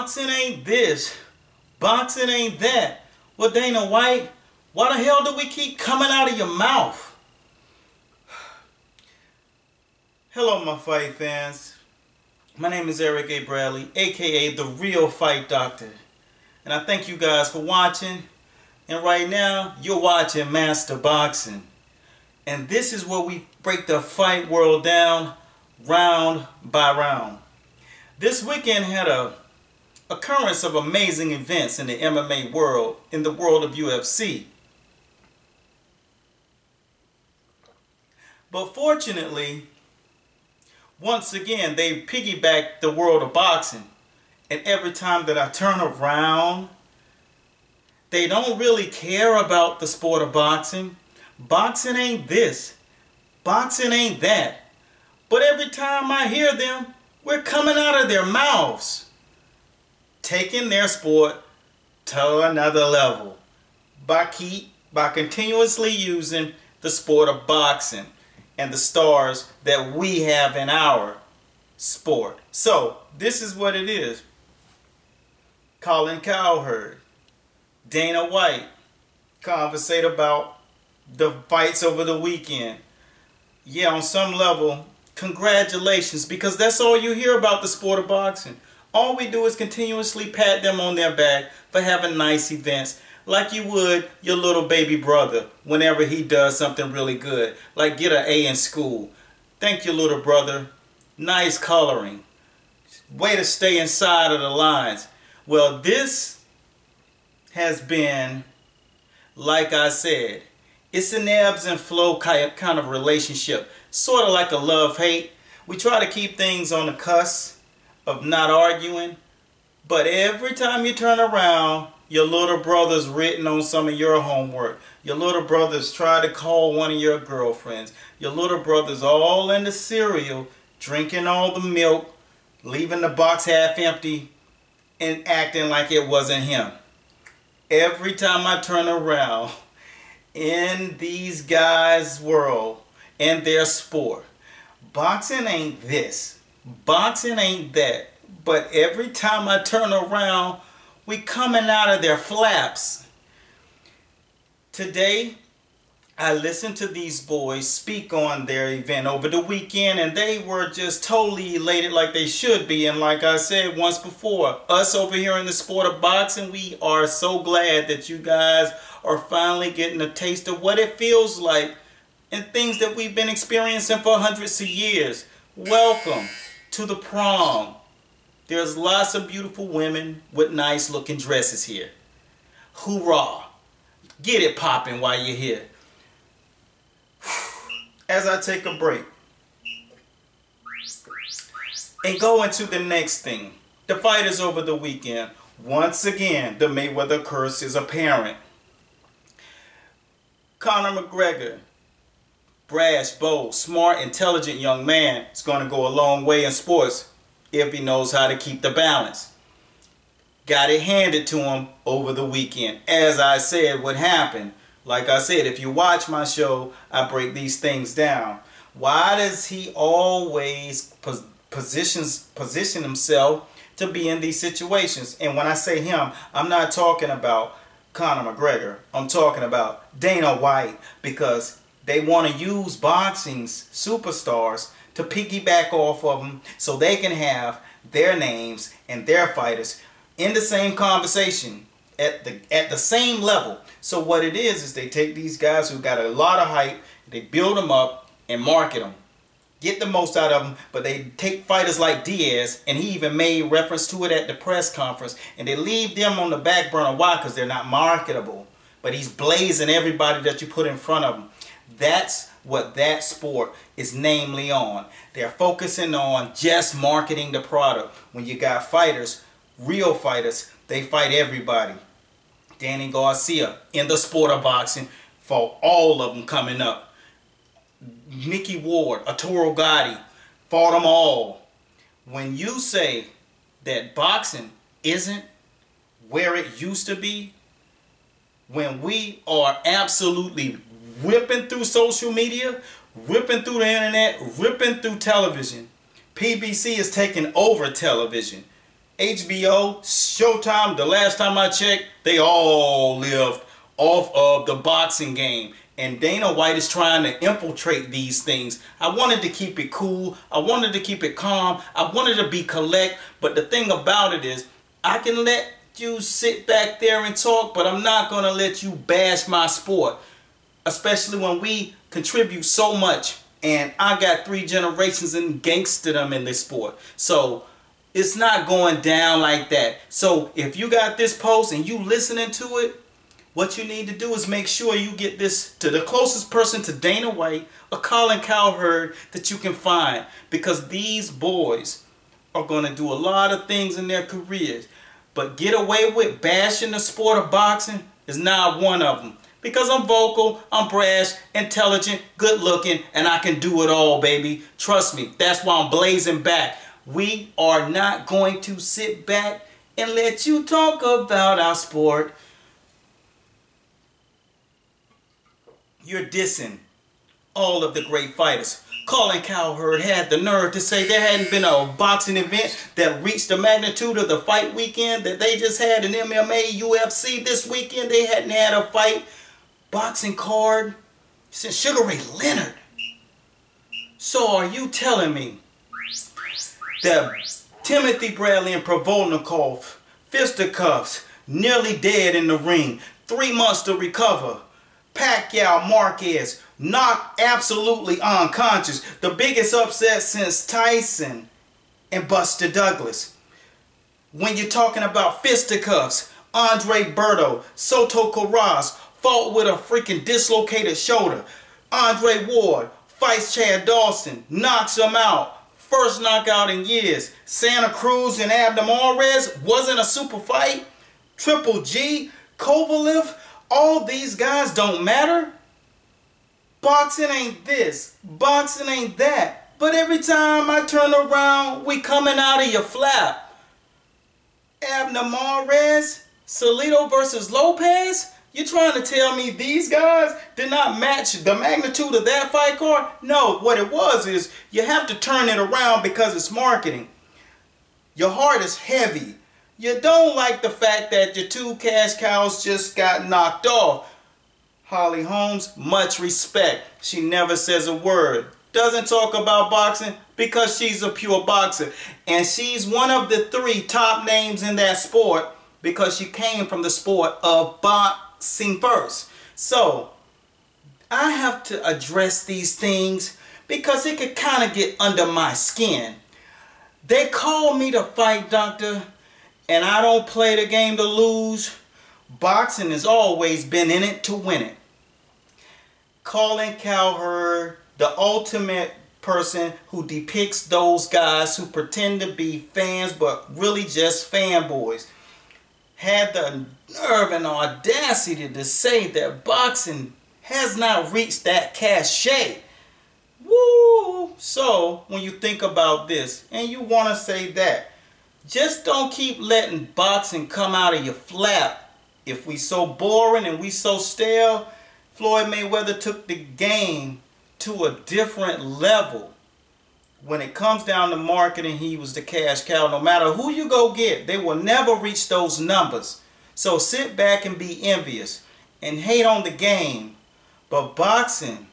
Boxing ain't this. Boxing ain't that. Well, Dana White, why the hell do we keep coming out of your mouth? Hello, my fight fans. My name is Eric A. Bradley, aka The Real Fight Doctor. And I thank you guys for watching. And right now, you're watching Master Boxing. And this is where we break the fight world down round by round. This weekend had a occurrence of amazing events in the MMA world, in the world of UFC. But fortunately, once again, they piggybacked the world of boxing. And every time that I turn around, they don't really care about the sport of boxing. Boxing ain't this. Boxing ain't that. But every time I hear them, we're coming out of their mouths, taking their sport to another level by continuously using the sport of boxing and the stars that we have in our sport. So this is what it is. Colin Cowherd, Dana White conversate about the fights over the weekend. Yeah, on some level, congratulations, because that's all you hear about the sport of boxing. All we do is continuously pat them on their back for having nice events, like you would your little baby brother whenever he does something really good, like get an A in school. Thank you, little brother. Nice coloring. Way to stay inside of the lines. Well, this has been, like I said, it's an ebbs and flow kind of relationship. Sort of like a love-hate. We try to keep things on the cusp of not arguing. But every time you turn around, your little brother's written on some of your homework. Your little brother's tried to call one of your girlfriends. Your little brother's all in the cereal, drinking all the milk, leaving the box half empty, and acting like it wasn't him. Every time I turn around in these guys' world and their sport, boxing ain't this, boxing ain't that. But every time I turn around, we coming out of their flaps. Today, I listened to these boys speak on their event over the weekend, and they were just totally elated like they should be. And like I said once before, us over here in the sport of boxing, we are so glad that you guys are finally getting a taste of what it feels like and things that we've been experiencing for hundreds of years. Welcome to the prom. There's lots of beautiful women with nice looking dresses here. Hoorah! Get it popping while you're here. As I take a break and go into the next thing, the fighters over the weekend. Once again, the Mayweather curse is apparent. Conor McGregor, brash, bold, smart, intelligent young man, is going to go a long way in sports if he knows how to keep the balance. Got it handed to him over the weekend. As I said, what happened? Like I said, if you watch my show, I break these things down. Why does he always position himself to be in these situations? And when I say him, I'm not talking about Conor McGregor. I'm talking about Dana White, because they want to use boxing's superstars to piggyback off of them so they can have their names and their fighters in the same conversation at the same level. So what it is they take these guys who got a lot of hype, they build them up and market them, get the most out of them. But they take fighters like Diaz, and he even made reference to it at the press conference, and they leave them on the back burner. Why? Because they're not marketable. But he's blazing everybody that you put in front of him. That's what that sport is namely on. They're focusing on just marketing the product. When you got fighters, real fighters, they fight everybody. Danny Garcia in the sport of boxing fought all of them coming up. Mickey Ward, Arturo Gatti, fought them all. When you say that boxing isn't where it used to be, when we are absolutely whipping through social media, whipping through the internet, ripping through television, PBC is taking over television. HBO, Showtime, the last time I checked, they all lived off of the boxing game. And Dana White is trying to infiltrate these things. I wanted to keep it cool. I wanted to keep it calm. I wanted to be collect. But the thing about it is, I can let you sit back there and talk, but I'm not going to let you bash my sport. Especially when we contribute so much. And I got 3 generations in gangsterdom in this sport. So it's not going down like that. So if you got this post and you listening to it, what you need to do is make sure you get this to the closest person to Dana White or Colin Cowherd that you can find. Because these boys are going to do a lot of things in their careers. But get away with bashing the sport of boxing is not one of them. Because I'm vocal, I'm brash, intelligent, good looking, and I can do it all, baby. Trust me, that's why I'm blazing back. We are not going to sit back and let you talk about our sport. You're dissing all of the great fighters. Colin Cowherd had the nerve to say there hadn't been a boxing event that reached the magnitude of the fight weekend that they just had in MMA, UFC. This weekend they hadn't had a fight boxing card since Sugar Ray Leonard. So are you telling me that Timothy Bradley and Provodnikov, fisticuffs, nearly dead in the ring, 3 months to recover, Pacquiao Marquez knocked absolutely unconscious, the biggest upset since Tyson and Buster Douglas. When you're talking about fisticuffs, Andre Berto, Soto Carras fought with a freaking dislocated shoulder. Andre Ward fights Chad Dawson, knocks him out. First knockout in years. Santa Cruz and Adrien Broner wasn't a super fight. Triple G, Kovalev, all these guys don't matter. Boxing ain't this. Boxing ain't that. But every time I turn around, we coming out of your flap. Adrien Broner, Salido versus Lopez? You trying to tell me these guys did not match the magnitude of that fight card? No, what it was is you have to turn it around because it's marketing. Your heart is heavy. You don't like the fact that your 2 cash cows just got knocked off. Holly Holmes, much respect. She never says a word. Doesn't talk about boxing because she's a pure boxer. And she's one of the 3 top names in that sport because she came from the sport of boxing first. So, I have to address these things because it could kind of get under my skin. They call me the fight doctor and I don't play the game to lose. Boxing has always been in it to win it. Colin Cowherd, the ultimate person who depicts those guys who pretend to be fans but really just fanboys, had the nerve and audacity to say that boxing has not reached that cachet. Woo! So, when you think about this and you want to say that, just don't keep letting boxing come out of your flap. If we so boring and we so stale, Floyd Mayweather took the game to a different level. When it comes down to marketing, he was the cash cow. No matter who you go get, they will never reach those numbers. So sit back and be envious and hate on the game. But boxing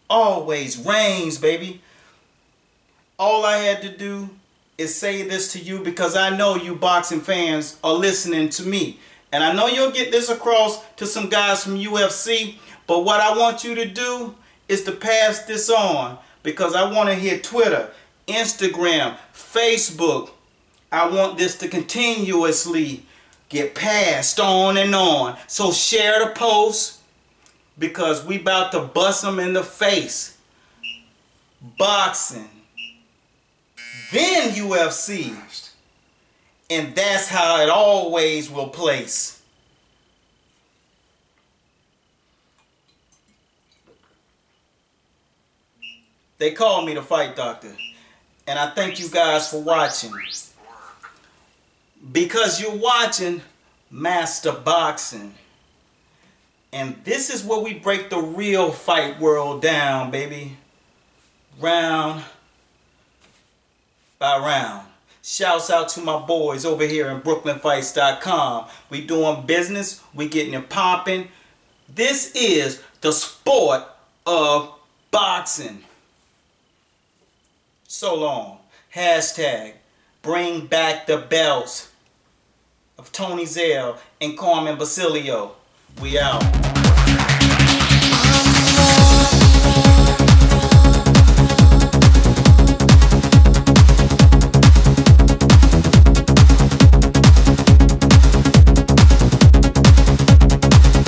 always reigns, baby. All I had to do is say this to you because I know you boxing fans are listening to me. And I know you'll get this across to some guys from UFC. But what I want you to do is to pass this on. Because I want to hear Twitter, Instagram, Facebook. I want this to continuously get passed on and on. So share the post because we about to bust them in the face. Boxing. Then UFC. And that's how it always will place. They call me the fight doctor. And I thank you guys for watching. Because you're watching Master Boxing. And this is where we break the real fight world down, baby. Round by round. Shouts out to my boys over here in BrooklynFights.com. We doing business. We getting it popping. This is the sport of boxing. So long. Hashtag bring back the belts of Tony Zell and Carmen Basilio. We out.